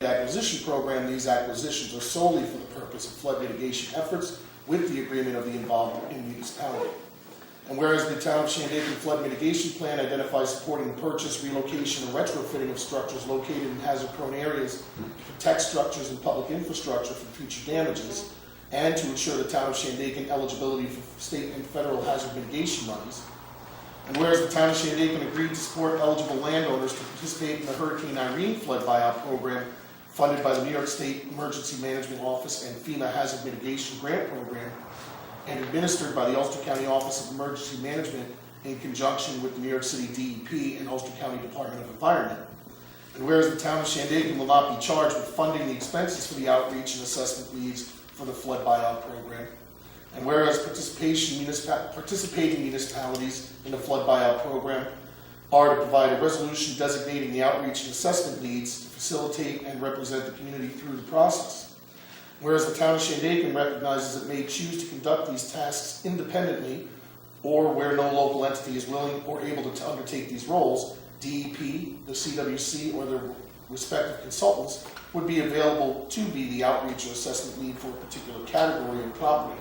acquisition program, these acquisitions are solely for the purpose of flood mitigation efforts with the agreement of the involved municipality. And whereas the Town of Shandaken Flood Mitigation Plan identifies supporting the purchase, relocation, or retrofitting of structures located in hazard-prone areas to protect structures and public infrastructure from future damages, and to ensure the Town of Shandaken eligibility for state and federal hazard mitigation monies. And whereas the Town of Shandaken agreed to support eligible landowners to participate in the Hurricane Irene flood buyout program funded by the New York State Emergency Management Office and FEMA Hazard Mitigation Grant Program, and administered by the Ulster County Office of Emergency Management in conjunction with the New York City DEP and Ulster County Department of Environment. And whereas the Town of Shandaken will not be charged with funding the expenses for the outreach and assessment needs for the flood buyout program. And whereas participating municipalities in the flood buyout program are to provide a resolution designating the outreach and assessment needs to facilitate and represent the community through the process. Whereas the Town of Shandaken recognizes it may choose to conduct these tasks independently, or where no local entity is willing or able to undertake these roles, DEP, the CWC, or their respective consultants would be available to be the outreach or assessment need for a particular category of property.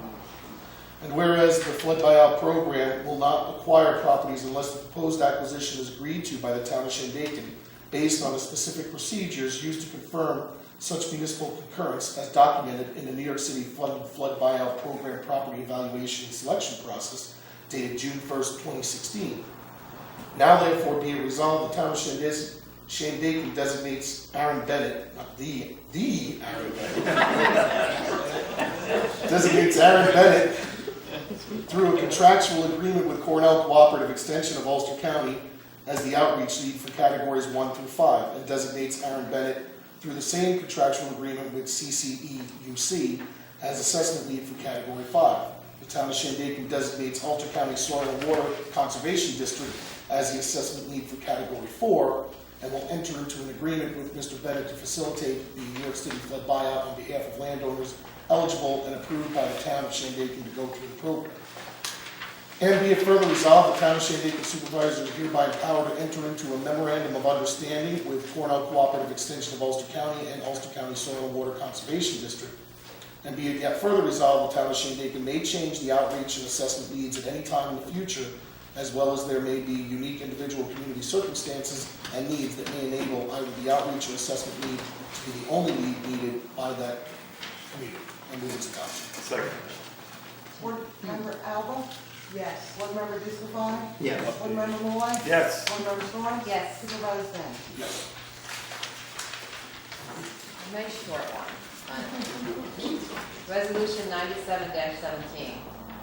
And whereas the flood buyout program will not acquire properties unless the proposed acquisition is agreed to by the Town of Shandaken based on the specific procedures used to confirm such municipal concurrence as documented in the New York City Flood Buyout Program Property Evaluation and Selection Process dated June 1st, 2016. Now therefore be it resolved, the Town of Shandaken designates Aaron Bennett, not the Aaron Bennett, designates Aaron Bennett through a contractual agreement with Cornell Cooperative Extension of Ulster County as the outreach lead for categories 1 through 5, and designates Aaron Bennett through the same contractual agreement with CCEUC as assessment lead for category 5. The Town of Shandaken designates Ulster County Soil and Water Conservation District as the assessment lead for category 4, and will enter into an agreement with Mr. Bennett to facilitate the New York City flood buyout on behalf of landowners eligible and approved by the Town of Shandaken to go through the program. And be it further resolved, the Town of Shandaken supervisors are hereby empowered to enter into a memorandum of understanding with Cornell Cooperative Extension of Ulster County and Ulster County Soil and Water Conservation District. And be it yet further resolved, the Town of Shandaken may change the outreach and assessment needs at any time in the future, as well as there may be unique individual community circumstances and needs that may enable either the outreach or assessment need to be the only need needed by that community. And move its adoption. Second. Board Member Alba? Yes. Board Member DeSclafani? Yes. Board Member Malloy? Yes. Board Member Storm? Yes. Supervisor Sam? Yes. A nice short one. Resolution 97-17.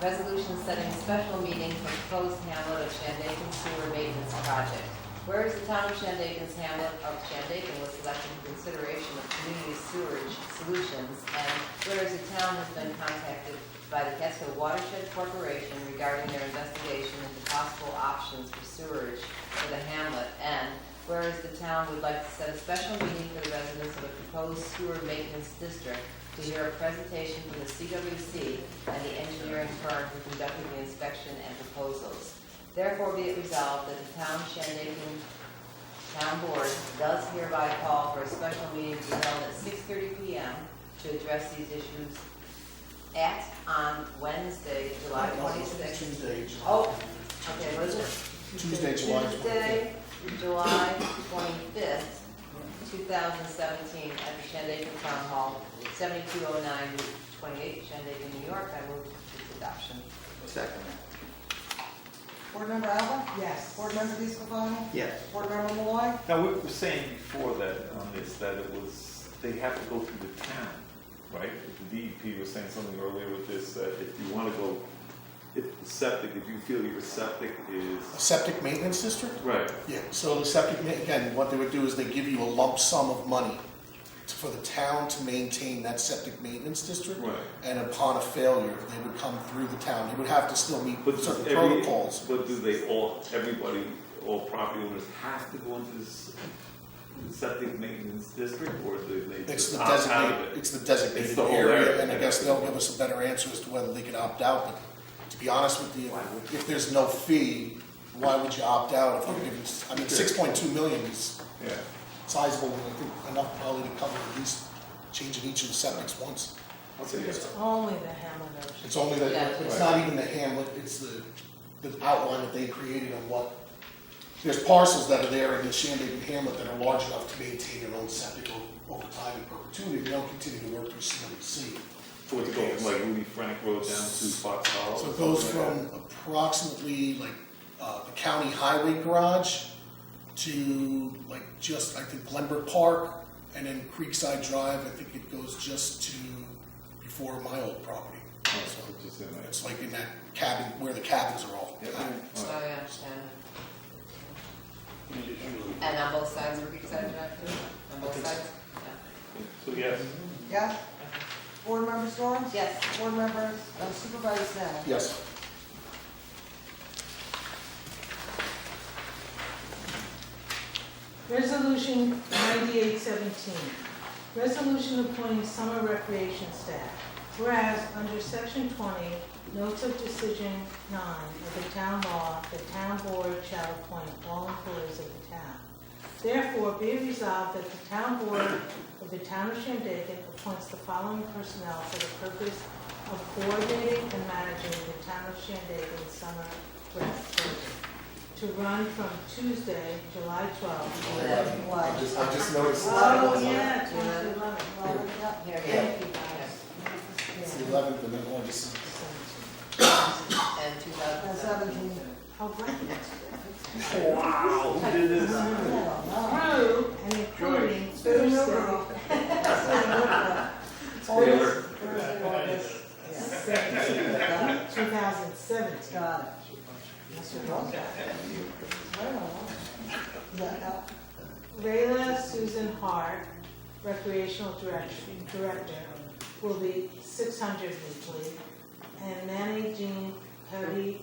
Resolution setting special meeting for proposed hamlet of Shandaken sewer maintenance project. Whereas the Town of Shandaken's hamlet of Shandaken was selected for consideration of community sewerage solutions, and whereas the town has been contacted by the Catskill Watershed Corporation regarding their investigation into possible options for sewerage for the hamlet, and whereas the town would like to set a special meeting for the residents of a proposed sewer maintenance district to hear a presentation from the CWC and the engineering firm who conducted the inspection and proposals. Therefore be it resolved that the Town of Shandaken Town Board does hereby call for a special meeting to be held at 6:30 p.m. to address these issues on Wednesday, July 26th. Tuesday, Oh, okay, what is it? Tuesday, July 25th. Tuesday, July 25th, 2017, at the Shandaken Town Hall, 7209 Route 28, Shandaken, New York. I move its adoption. Second. Board Member Alba? Yes. Board Member DeSclafani? Yes. Board Member Malloy? Now, we were saying before that on this, that it was, they have to go through the town, right? The DEP was saying something earlier with this, that if you want to go, if the septic, if you feel your septic is... A septic maintenance district? Right. Yeah, so the septic, again, what they would do is they give you a lump sum of money for the town to maintain that septic maintenance district. Right. And upon a failure, they would come through the town. They would have to still meet But certain protocols. But do they all, everybody, all property owners have to go into this septic maintenance district, or do they It's just the opt out of designated, it? it's the designated It's the whole area, area, and I yeah. guess they'll give us a better answer as to whether they could opt out. But to be honest with you, if there's no fee, why would you opt out if you're giving, I mean, 6.2 million is Yeah. sizable, and I think enough probably to cover at least changing each of the septics once. I'll say yes. Only the Hamlet Ocean. It's only the, Yeah. it's not even the hamlet, it's the outline that they created on what, there's parcels that are there in the Shandaken hamlet that are large enough to maintain their own septic over time in perpetuity, they don't continue to work through CWC. So it's going from like Ruby Frank Road down to Fox Hollow? So it goes from approximately like, the county highway garage to like just, I think Glenbrook Park, and then Creekside Drive, I think it goes just to before my old property. Oh, so it's just in there. It's like in that cabin, where the cabins are all. Yeah, Oh, yeah, yeah. And on both sides of Creekside Drive, too? On I both think so. sides? So yes. Yes. Board Member Storms? Yes. Board Member Supervisor Sam? Yes. Resolution 9817, resolution appointing summer recreation staff. Whereas under section 20, notes of decision 9 of the town law, the town board shall appoint all employees of the town. Therefore, be it resolved that the town board of the town of Shandaken appoints the following personnel for the purpose of coordinating and managing the town of Shandaken summer rec program, to run from Tuesday, July 12th. I just noticed. Oh, yeah, 2011. Here, Yeah. yeah. It's the 11th and then August. And 2007. 17. Oh, right. Wow, who did this? Through and including Thursday. Thursday, Thursday, August. Yeah. 2017. Got it. That's what it was. I don't know. Does that help? Rayla Susan Hart, recreational director, will be $600 weekly, and Nanny Jean Petty,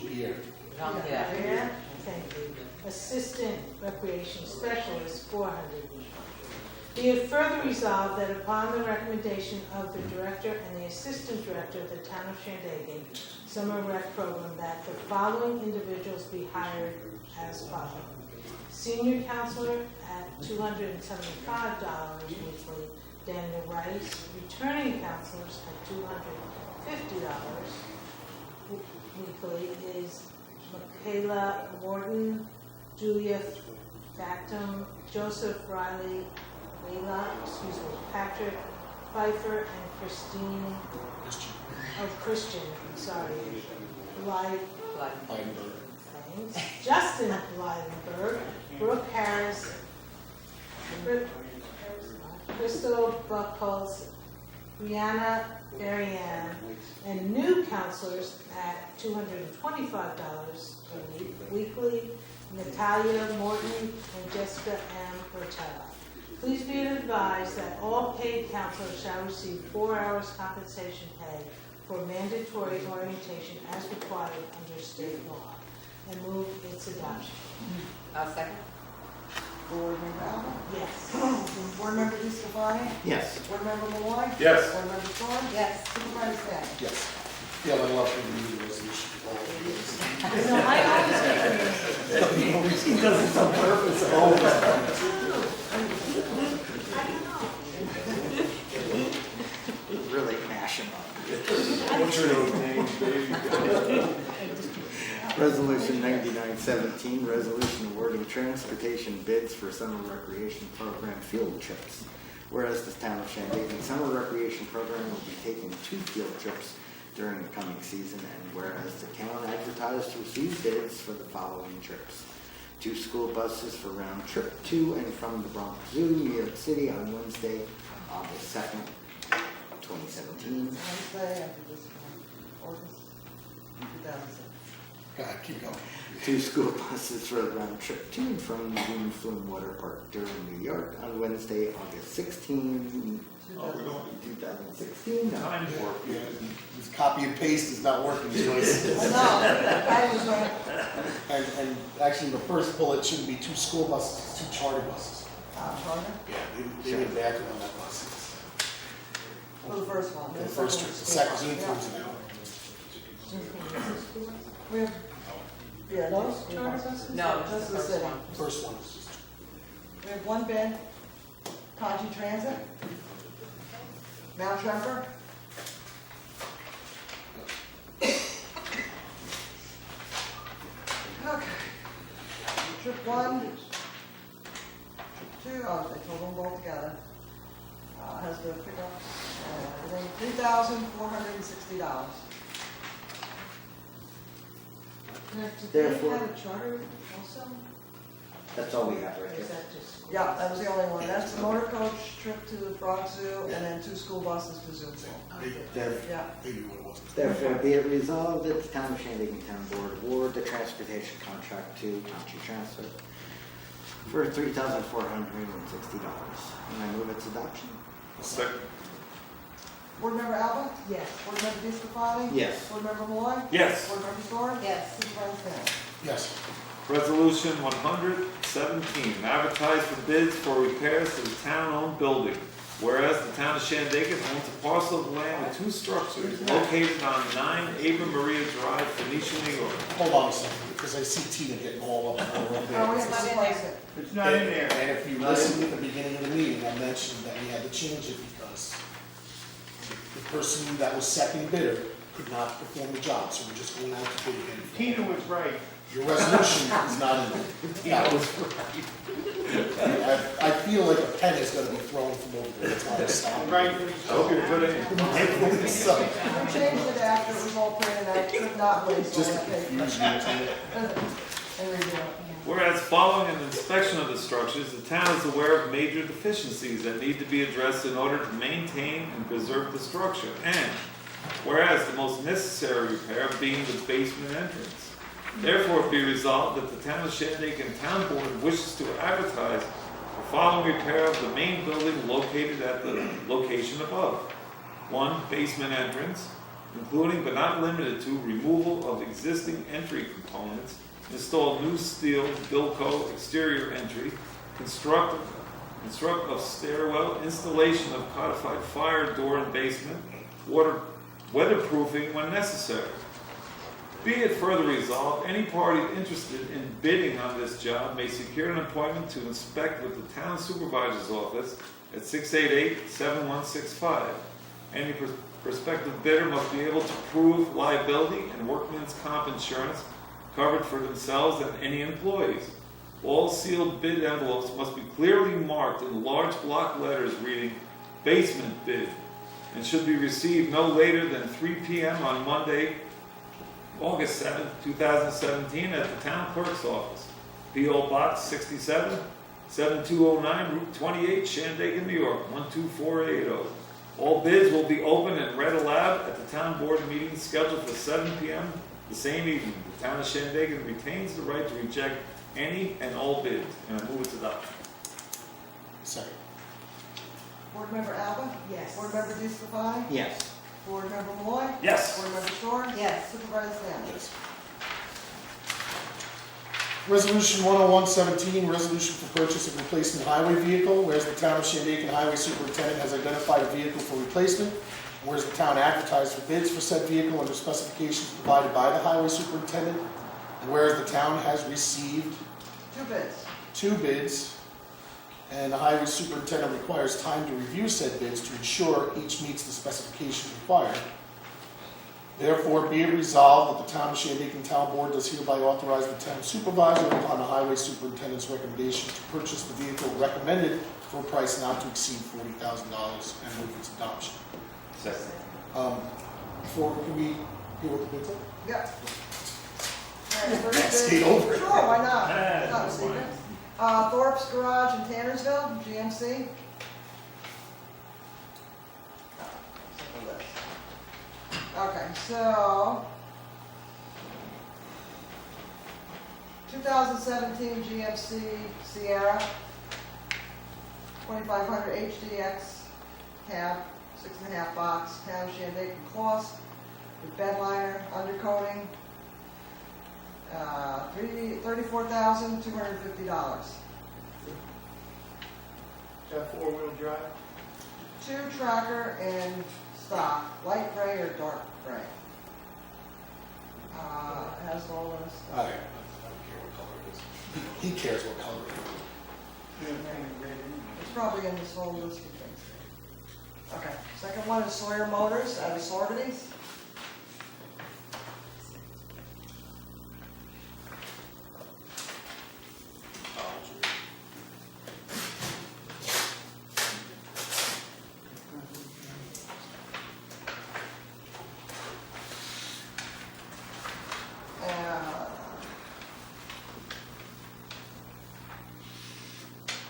Here. Yeah. thank you, assistant recreation specialist, $400 weekly. Be it further resolved that upon the recommendation of the director and the assistant director of the town of Shandaken summer rec program, that the following individuals be hired as follows. Senior counselor at $275 weekly, Daniel Rice. Returning counselors at $250 weekly is Michaela Morton, Julia Factum, Joseph Riley, Patrick Pfeiffer, and Christian, thanks. Justin Leidenberg, Brooke Harris, Crystal Buckholz, Brianna Marianne, and new counselors at $225 a week, weekly, Natalia Morton and Jessica M. Rotella. Please be advised that all paid counselors shall receive 4 hours compensation pay for mandatory orientation as required under state law, and move its adoption. Second? Board Member Allen? Yes. Board Member DeScalani? Yes. Board Member Malloy? Yes. Board Member Storms? Yes. Supervisor Sam? Yes. Yeah, I love to read the resolution. So I always get He does it on purpose, always. Really mashing on. What's your name? Resolution 9917, resolution awarding transportation bids for summer recreation program field trips. Whereas the town of Shandaken summer recreation program will be taking 2 field trips during the coming season, and whereas the town advertised to receive bids for the following trips. 2 school buses for round trip to and from the Bronx Zoo, New York City on Wednesday, August 2nd, 2017. Wednesday after this one. August 2007. Go ahead, keep going. 2 school buses for a round trip to and from Green Flume Water Park, Durham, New York on Wednesday, August 16, Oh, we're going 2016. time warp. Yeah, this copy and paste is not working, Joyce. I know, I was right. And actually, the first bullet shouldn't be 2 school buses, it's 2 charter buses. Charter? Yeah, they did bathroom on that bus. For the first one. The first trip, the second Zoom comes now. We have, yeah, those charter buses? No, Just just the the first city. one. First one is just, We have one bid, Conchi Transit, Mount Tremper. Okay. Trip 1, trip 2, oh, they told them both together. Has the pickup, everything, $3,460. Did Therefore- they have a charter also? That's all we have Or right is there. that just? Yeah, that was the only one. That's the motor coach trip to the Frog Zoo, and then 2 school buses to Zoo. Yeah. Maybe what it was. Therefore, be it resolved that the Town of Shandaken Town Board award the transportation contract to Conchi Transit for $3,460. And I move its adoption. Second. Board Member Alba? Yes. Board Member DeScalani? Yes. Board Member Malloy? Yes. Board Member Storm? Yes. Supervisor Sam? Yes. Resolution 117, advertise for bids for repairs to the town-owned building. Whereas the town of Shandaken owns a parcel of land with 2 structures located on 9 Ava Maria Drive, Phoenicia, New York. Hold on a second, because I see Tina getting all up in a little bit. Oh, we have to not in replace there. it. It's not in there. And if you listened at the beginning of the meeting, I mentioned that we had to change it because the person that was second bidder could not perform the job, so we're just going out to bid again. Tina was right. Your resolution is not in there. That was right. I feel like a pen is gonna be thrown from over there, that's why I stopped. Rightfully I hope so. you're good at it. So, We changed it after it was all printed out, could not waste all just that paper. confuse you, Tina. And redo it. Whereas following an inspection of the structures, the town is aware of major deficiencies that need to be addressed in order to maintain and preserve the structure. And whereas the most necessary repair being the basement entrance. Therefore, be resolved that the town of Shandaken Town Board wishes to advertise the following repair of the main building located at the location above. 1, basement entrance, including but not limited to removal of existing entry components, install new steel Bilco exterior entry, construct of stairwell, installation of codified fire door in basement, weatherproofing when necessary. Be it further resolved, any party interested in bidding on this job may secure an appointment to inspect with the town supervisor's office at 688-7165. Any prospective bidder must be able to prove liability and workman's comp insurance covered for themselves and any employees. All sealed bid envelopes must be clearly marked in large block letters reading "basement bid" and should be received no later than 3 p.m. on Monday, August 7, 2017, at the town clerk's office. P.O. Box 67, 7209 Route 28, Shandaken, New York, 12480. All bids will be open and read aloud at the town board meeting scheduled for 7 p.m. the same evening. The town of Shandaken retains the right to reject any and all bids, and I move its adoption. Second. Board Member Alba? Yes. Board Member DeScalani? Yes. Board Member Malloy? Yes. Board Member Storm? Yes. Supervisor Sam? Yes. Resolution 10117, resolution for purchase of replacement highway vehicle, whereas the town of Shandaken Highway Superintendent has identified a vehicle for replacement, whereas the town advertised for bids for said vehicle under specifications provided by the highway superintendent, and whereas the town has received 2 bids. 2 bids, and the highway superintendent requires time to review said bids to ensure each meets the specifications required. Therefore, be it resolved that the town of Shandaken Town Board does hereby authorize the town supervisor upon the highway superintendent's recommendation to purchase the vehicle recommended for a price not to exceed $40,000 and move its adoption. Second. Before, can we hear what the bids are? Yep. All right, first bid- Skate over it. Sure, why not? It's not a secret. Thorpe's Garage in Tannersville, GMC. Okay, so 2017 GMC Sierra, 2500 HDX cab, 6.5 box, town of Shandaken cost, with bed liner, undercoating, $34,250. Is that 4-wheel drive? 2 tracker and stock, light gray or dark gray. Has all this. I don't care what color it is. He cares what color it is. It's probably in this whole list of things. Okay, second one is Sawyer Motors out of Sorbities.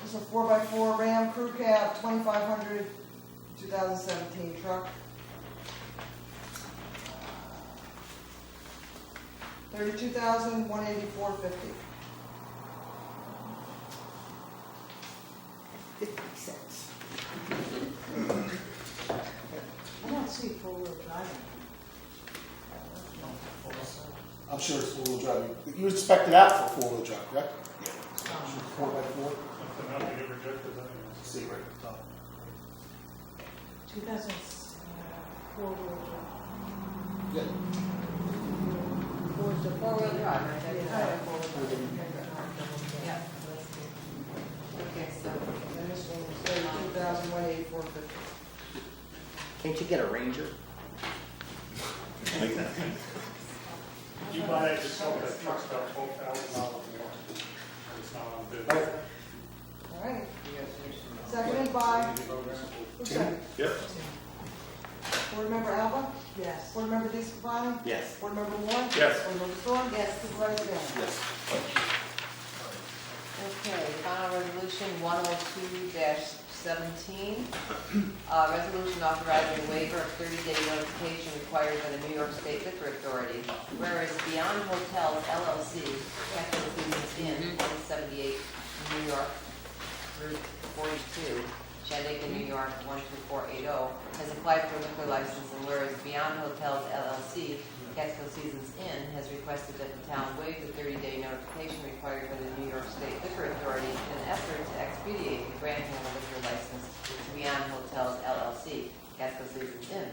This is a 4x4 Ram Crew Cab, 2500, 2017 truck. 32,184.50. 50 cents. I don't see four-wheel driving. I'm sure it's four-wheel drive. You inspected out for four-wheel drive, correct? Yeah. 4x4. Something not to get rejected anyways. See right at the top. 2000 four-wheel drive. Yeah. Four-wheel drive, right there. Yeah. Yeah. Okay, so, And this one was 32,184.50. Can't you get a Ranger? If you buy that yourself, that truck's about $12,000 more. It's not on bid. All right. Seconded by, who's second? Yep. Board Member Alba? Yes. Board Member DeScalani? Yes. Board Member Moore? Yes. Board Member Storm? Yes. Supervisor Daniels? Yes. okay, final resolution 102-17. Resolution authorizing a waiver of 30-day notification required by the New York State Liquor Authority. Whereas Beyond Hotels LLC, Capital Seasons Inn, 178, New York, Route 42, Shandaken, New York, 12480, has applied for a liquor license, and whereas Beyond Hotels LLC, Catskill Seasons Inn, has requested that the town waive the 30-day notification required by the New York State Liquor Authority in an effort to expedite the granting of a liquor license to Beyond Hotels LLC, Catskill Seasons Inn.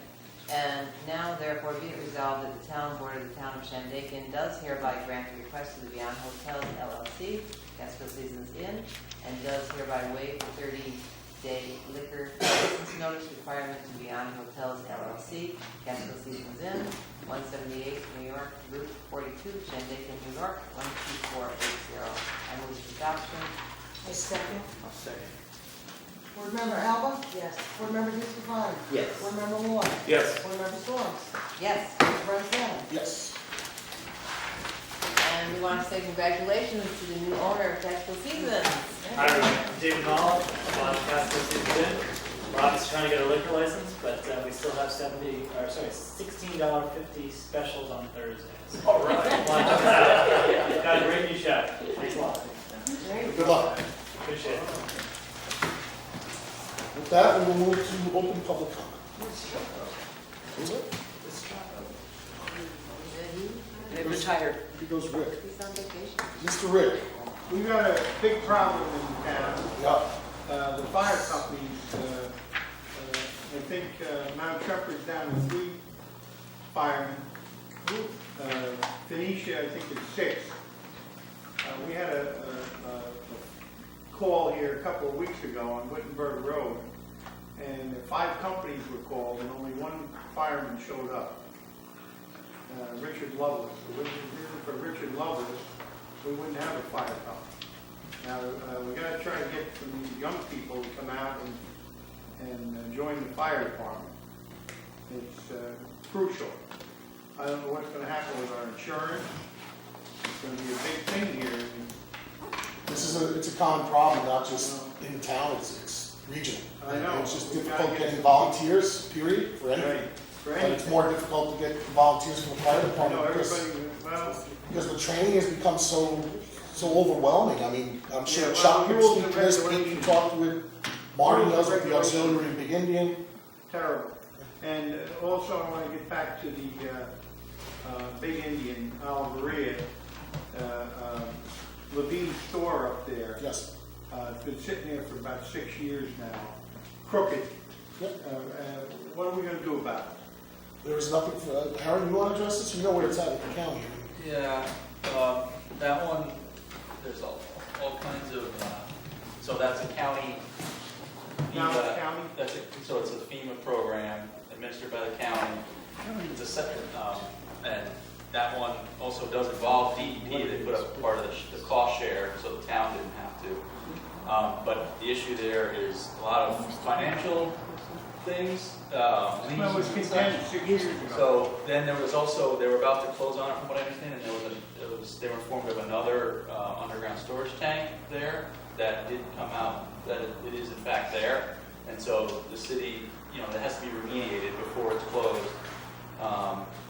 And now therefore be it resolved that the town board of the town of Shandaken does hereby grant the request to the Beyond Hotels LLC, Catskill Seasons Inn, and does hereby waive the 30-day liquor license notice requirement to Beyond Hotels LLC, Catskill Seasons Inn, 178 New York, Route 42, Shandaken, New York, 12480. I move its adoption. I second. I'll second. Board Member Alba? Yes. Board Member DeScalani? Yes. Board Member Moore? Yes. Board Member Storm? Yes. Supervisor Daniels? Yes. And we want to say congratulations to the new owner of Catskill Seasons. Hi, I'm David Hall, I'm on Catskill Seasons Inn. Rob's trying to get a liquor license, but we still have $16.50 specials on Thursdays. All right. Got a great new chef. Thanks a lot. Good luck. Appreciate it. With that, we will move to open public comment. They retired. Here goes Rick. He's on vacation. Mr. Rick. We've got a big problem in town. Yeah. The fire companies, I think Mount Shepherd's down to 3 firemen. Phoenicia, I think it's 6. We had a call here a couple of weeks ago on Wittenberg Road, and 5 companies were called, and only 1 fireman showed up. Richard Lovelace. If it wasn't for Richard Lovelace, we wouldn't have a fire company. Now, we got to try to get some young people to come out and join the fire department. It's crucial. I don't know what's going to happen with our insurance. It's going to be a big thing here. It's a common problem, not just in town, it's regional. I know. It's just We gotta difficult get getting some- volunteers, period, for anything. Right. For But it's anything. more difficult to get volunteers from the fire I know department everybody, well, because the training has become so overwhelming. I mean, I'm sure Yeah, well, Chuck can rules speak and to this, Pete, you regulations. talked with Marty, Rules knows and with the auxiliary and Big Indian. terrible. And also, I want to get back to the Big Indian, Alvaria, Levine's store up there. Yes. It's been sitting there for about 6 years now, crooked. Yep. What are we going to do about it? There is nothing for, Aaron, you want to address this? You know where it's at in the county. Yeah, that one, there's all kinds of So that's a county. Now, county? So it's a FEMA program administered by the county. It's a separate, and that one also does involve DEP. They put up part of the cost share, so the town didn't have to. But the issue there is a lot of financial things. Well, it was liens and such. contentious 6 years ago. So then there was also, they were about to close on it from what I understand, and they were informed of another underground storage tank there that did come out, that it is in fact there. And so the city, it has to be remediated before it's closed.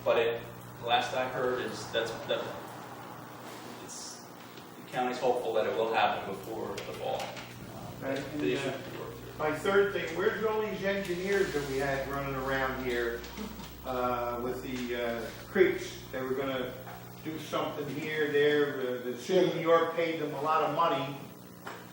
But last I heard is that it's, the county's hopeful that it will happen before the fall. Right, The and, issue to work through. My third thing, where's all these engineers that we had running around here with the creeks? They were gonna do something here, there, the city of New York paid them a lot of money.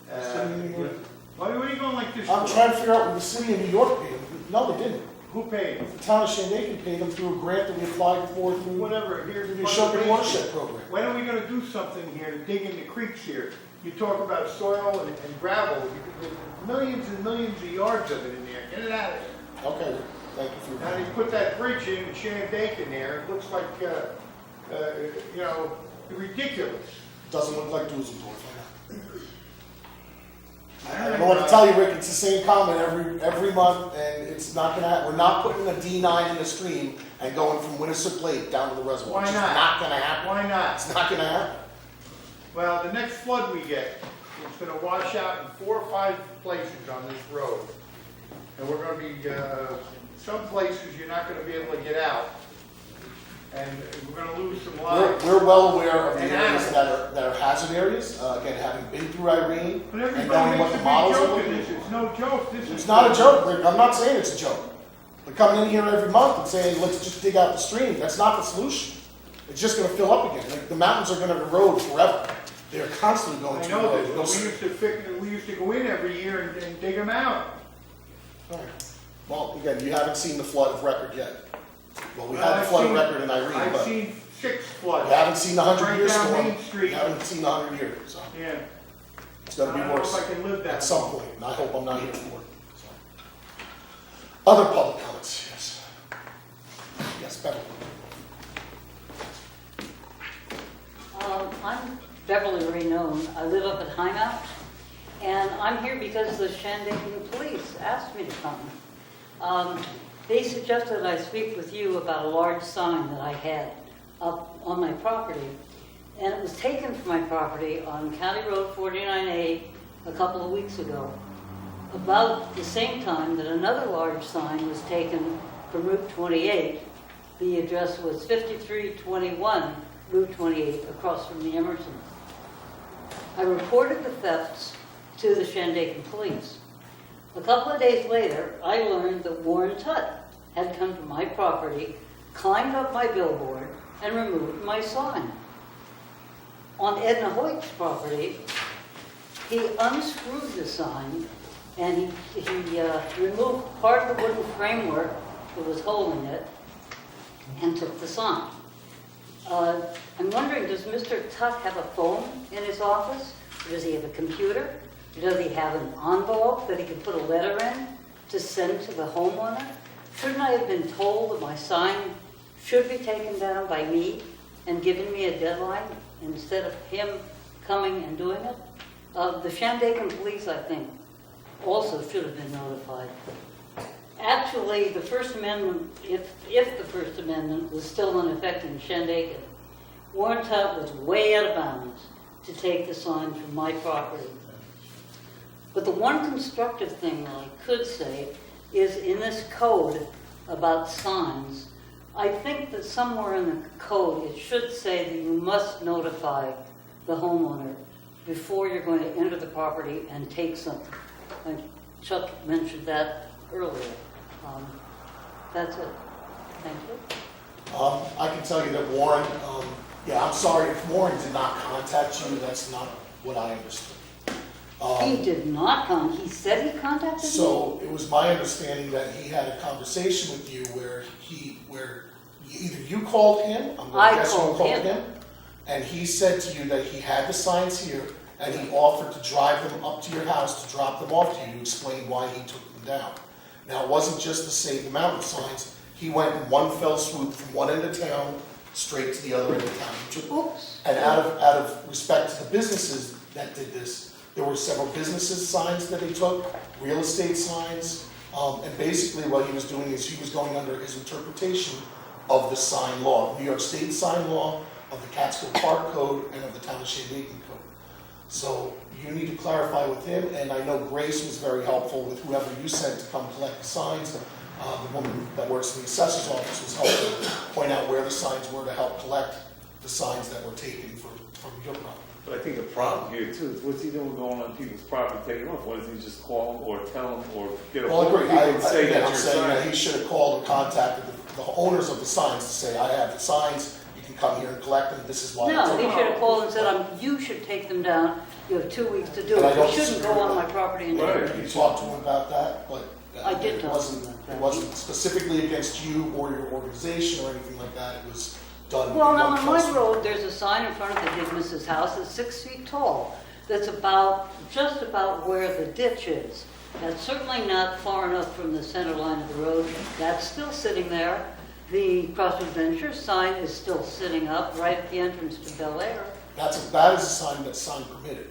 City of New York? Why are you going like this? I'm for? trying to figure out what the city of New York paid them. No, they didn't. Who paid? The town of Shandaken paid them through a grant that we applied for through Whatever, here's the Shandaken Watershed Program. When are we gonna do something here to dig in the creeks here? You talk about soil and gravel, there's millions and millions of yards of it in there, get it out of there. Okay, thank you for your Now, you put that bridge in Shandaken there, it looks like, ridiculous. Doesn't look like Dusseldorf. I don't know what to tell you, Rick. It's the same comment every month, and it's not gonna happen. We're not putting a D9 in the stream and going from Winnisook Lake down to the reservoir. Why It's just not? not gonna happen. Why not? It's not gonna happen. Well, the next flood we get, it's gonna wash out in 4 or 5 places on this road. And we're gonna be, some places you're not gonna be able to get out. And we're gonna lose some lives. We're well aware of the And areas animals. that are hazard areas. Again, having been through Irene But and everybody knowing what makes the a models big are joke looking of this, it's no joke, this is. It's not a joke, Rick. I'm not saying it's a joke. We're coming in here every month and saying, let's just dig out the stream. That's not the solution. It's just gonna fill up again. Like, the mountains are gonna erode forever. They're constantly going I to know erode. this, but we used to go in every year and dig them out. Right. Well, again, you haven't seen the flood of record yet. Well, we Well, had the I've flood of seen- record in Irene, I've but seen 6 you floods. haven't seen the 100-year Right down storm. Main Street. You haven't seen the 100-year, so Yeah. it's gonna I be don't know worse if I can live that. at some point, and I hope I'm not here for it. So. Other public comments, yes. Yes, Beverly. I'm Beverly Renone. I live up at Highmount, and I'm here because the Shandaken police asked me to come. They suggested I speak with you about a large sign that I had up on my property, and it was taken from my property on County Road 49A a couple of weeks ago, about the same time that another large sign was taken from Route 28. The address was 5321 Route 28, across from the Emerson. I reported the thefts to the Shandaken police. A couple of days later, I learned that Warren Tutt had come to my property, climbed up my billboard, and removed my sign. On Edna Hoyt's property, he unscrewed the sign and he removed part of the wooden framework that was holding it and took the sign. I'm wondering, does Mr. Tutt have a phone in his office? Or does he have a computer? Or does he have an envelope that he can put a letter in to send to the homeowner? Shouldn't I have been told that my sign should be taken down by me and giving me a deadline instead of him coming and doing it? The Shandaken police, I think, also should have been notified. Actually, the First Amendment, if the First Amendment was still in effect in Shandaken, Warren Tutt was way out of bounds to take the sign from my property. But the one constructive thing that I could say is in this code about signs, I think that somewhere in the code it should say that you must notify the homeowner before you're going to enter the property and take something. And Chuck mentioned that earlier. That's it. Thank you. I can tell you that Warren, I'm sorry, if Warren did not contact you, that's not what I understood. He did not come. He said he contacted me? So it was my understanding that he had a conversation with you where either you called him, I'm I going to guess you called called him. him, and he said to you that he had the signs here and he offered to drive them up to your house to drop them off to you to explain why he took them down. Now, it wasn't just the Save the Mountain signs, he went in one fell swoop from one end of town straight to the other end of town. He took- Oops. And out of respect to the businesses that did this, there were several businesses signs that he took, real estate signs, and basically what he was doing is he was going under his interpretation of the sign law, New York State sign law, of the Catskill Park Code, and of the Town of Shandaken Code. So you need to clarify with him, and I know Grace was very helpful with whoever you sent to come collect the signs. The woman that works in the assessor's office was helping point out where the signs were to help collect the signs that were taken from your property. But I think the problem here too is what's he doing going on people's property taking them off? Why doesn't he just call them or tell them or get a Well, I hold of agree. people and say Again, that I'm your saying that sign? he should have called and contacted the owners of the signs to say, I have the signs, you can come here and collect them, this is why. I No, took he them." should have called and said, you should take them down, you have 2 weeks to do And I it. don't You shouldn't go disagree on with my that. property and do Right. it. You talked to him about that, but I did it talk to wasn't, him about that. it wasn't specifically against you or your organization or anything like that, it was done. Well, in now one on my fell swoop. road, there's a sign in front of the Digmus's house that's 6 feet tall. That's just about where the ditch is. That's certainly not far enough from the center line of the road. That's still sitting there. The Crossroads Ventures sign is still sitting up right at the entrance to Bel Air. That is a sign that's sign permitted.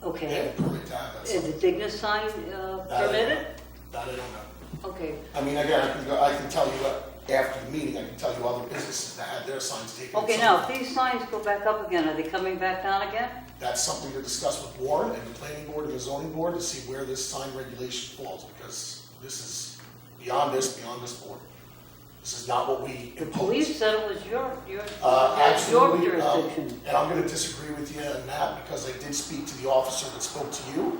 They have Okay. a permit to have that Is sign. the Dignus sign That I don't permitted? know. That I don't know. Okay. I mean, again, I can tell you after the meeting, I can tell you other businesses that had their signs taken. Okay, now, if these signs go back up again, are they coming back down again? That's something to discuss with Warren and the planning board and the zoning board to see where this sign regulation falls, because this is beyond this board. This is not what we The impose. police said it was your Absolutely, jurisdiction. and I'm gonna disagree with you on that, because I did speak to the officer that spoke to you,